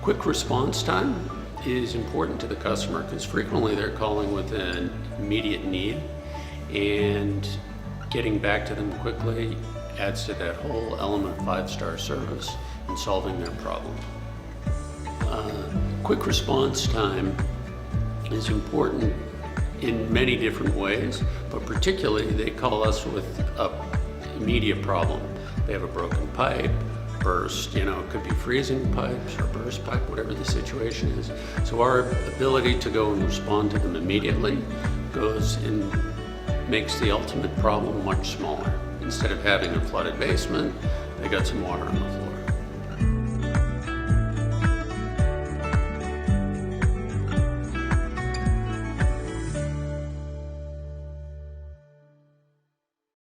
Quick response time is important to the customer because frequently they're calling with an immediate need, and getting back to them quickly adds to that whole element of 5-star service and solving their problem. Quick response time is important in many different ways, but particularly they call us with an immediate problem. They have a broken pipe, burst, it could be freezing pipes or burst pipe, whatever the situation is. So our ability to go and respond to them immediately goes and makes the ultimate problem much smaller. Instead of having a flooded basement, they got some water on the floor.